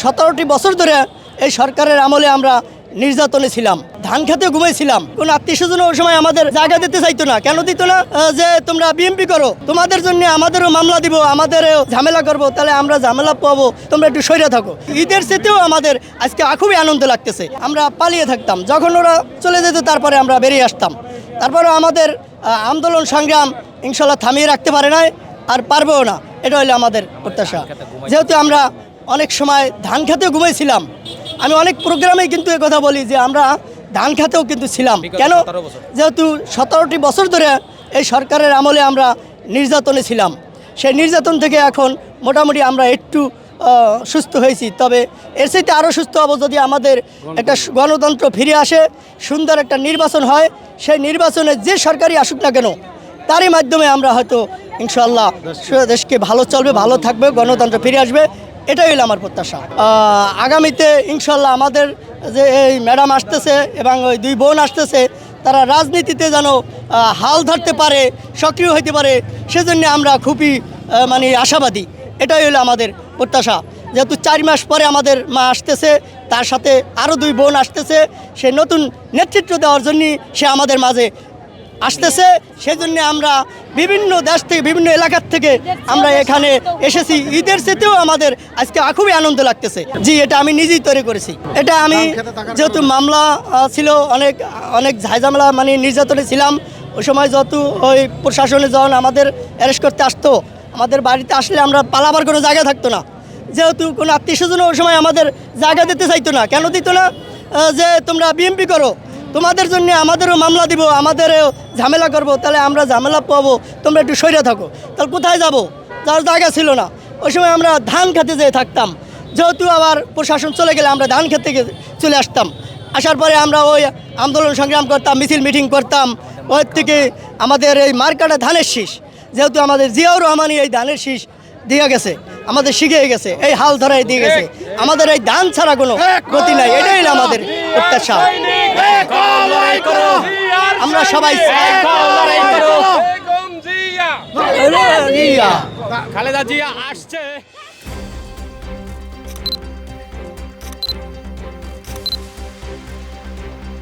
17টি বছর ধরে এই সরকারের আমলে আমরা নির্যাতনে ছিলাম, ধান খেতে ঘুমাইছিলাম। কোন আত্মীয় স্বজন ওই সময় আমাদের জায়গা দিতে চাইতো না। কেন দিত না? যে তোমরা বিএমপি করো, তোমাদের জন্য আমাদেরও মামলা দিব, আমাদেরও ঝামেলা করবো, তাহলে আমরা ঝামেলা পাবো, তোমরা একটু সইরে থাকো। ঈদের চেতেও আমাদের আজকে খুবই আনন্দ লাগতেছে। আমরা পালিয়ে থাকতাম, যখন ওরা চলে যেত তারপরে আমরা বেরিয়ে আসতাম। তারপরে আমাদের আন্দোলন সংগ্রাম ইনশাল্লাহ থামিয়ে রাখতে পারে নাই, আর পারবেও না। এটা হলো আমাদের প্রত্যাশা। যেহেতু আমরা অনেক সময় ধান খেতেও ঘুমাইছিলাম, আমি অনেক প্রোগ্রামেই কিন্তু কথা বলি যে আমরা ধান খেতেও কিন্তু ছিলাম। কেন? যেহেতু 17টি বছর ধরে এই সরকারের আমলে আমরা নির্যাতনে ছিলাম। সেই নির্যাতন থেকে এখন মোটামুটি আমরা একটু সুস্থ হয়েছি। তবে এর চাইতে আরও সুস্থ হব যদি আমাদের একটা গণতন্ত্র ফিরে আসে, সুন্দর একটা নির্বাচন হয়। সেই নির্বাচনে যে সরকারই আসুক না কেন, তারই মাধ্যমে আমরা হয়তো ইনশাল্লাহ দেশকে ভালো চলবে, ভালো থাকবে, গণতন্ত্র ফিরে আসবে। এটাই হলো আমার প্রত্যাশা। আগামীতে ইনশাল্লাহ আমাদের যে এই ম্যাডাম আসতেছে এবং ওই দুই বোন আসতেছে, তারা রাজনীতিতে যেন হাল ধরতে পারে, সক্রিয় হইতে পারে, সেজন্য আমরা খুবই মানে আশাবাদী। এটাই হলো আমাদের প্রত্যাশা। যেহেতু 4 মাস পরে আমাদের মা আসতেছে, তার সাথে আরও 2 বোন আসতেছে, সে নতুন নেতৃত্ব দেওয়ার জন্যই সে আমাদের মাঝে আসতেছে। সেজন্য আমরা বিভিন্ন দেশ থেকে, বিভিন্ন এলাকার থেকে আমরা এখানে এসেছি। ঈদের চেতেও আমাদের আজকে খুবই আনন্দ লাগতেছে। জি, এটা আমি নিজেই তৈরি করেছি। এটা আমি যেহেতু মামলা ছিল, অনেক অনেক ঝামেলা, মানে নির্যাতনে ছিলাম। ওই সময় যত ওই প্রশাসনে যখন আমাদের অ্যারেস্ট করতে আসতো, আমাদের বাড়িতে আসলে আমরা পালাবার কোনো জায়গা থাকতো না। যেহেতু কোনো আত্মীয় স্বজন ওই সময় আমাদের জায়গা দিতে চাইতো না। কেন দিত না? যে তোমরা বিএমপি করো, তোমাদের জন্য আমাদেরও মামলা দিব, আমাদেরও ঝামেলা করবো, তাহলে আমরা ঝামেলা পাবো, তোমরা একটু সইরে থাকো। তাহলে কোথায় যাব? যার জায়গা ছিল না। ওই সময় আমরা ধান খেতে যেয়ে থাকতাম। যেহেতু আবার প্রশাসন চলে গেলে আমরা ধান খেতে চলে আসতাম। আসার পরে আমরা ওই আন্দোলন সংগ্রাম করতাম, মিছিল মিটিং করতাম। ওর থেকে আমাদের এই মার্কাটা ধানের শীষ, যেহেতু আমাদের জিয়াউর রহমানই এই ধানের শীষ দিয়ে গেছে, আমাদের শিখে গেছে, এই হাল ধরাই দিয়ে গেছে। আমাদের এই ধান ছাড়া কোনো গতি নাই। এটাই আমাদের প্রত্যাশা। আমরা সবাই খালেদা জিয়া আসছে।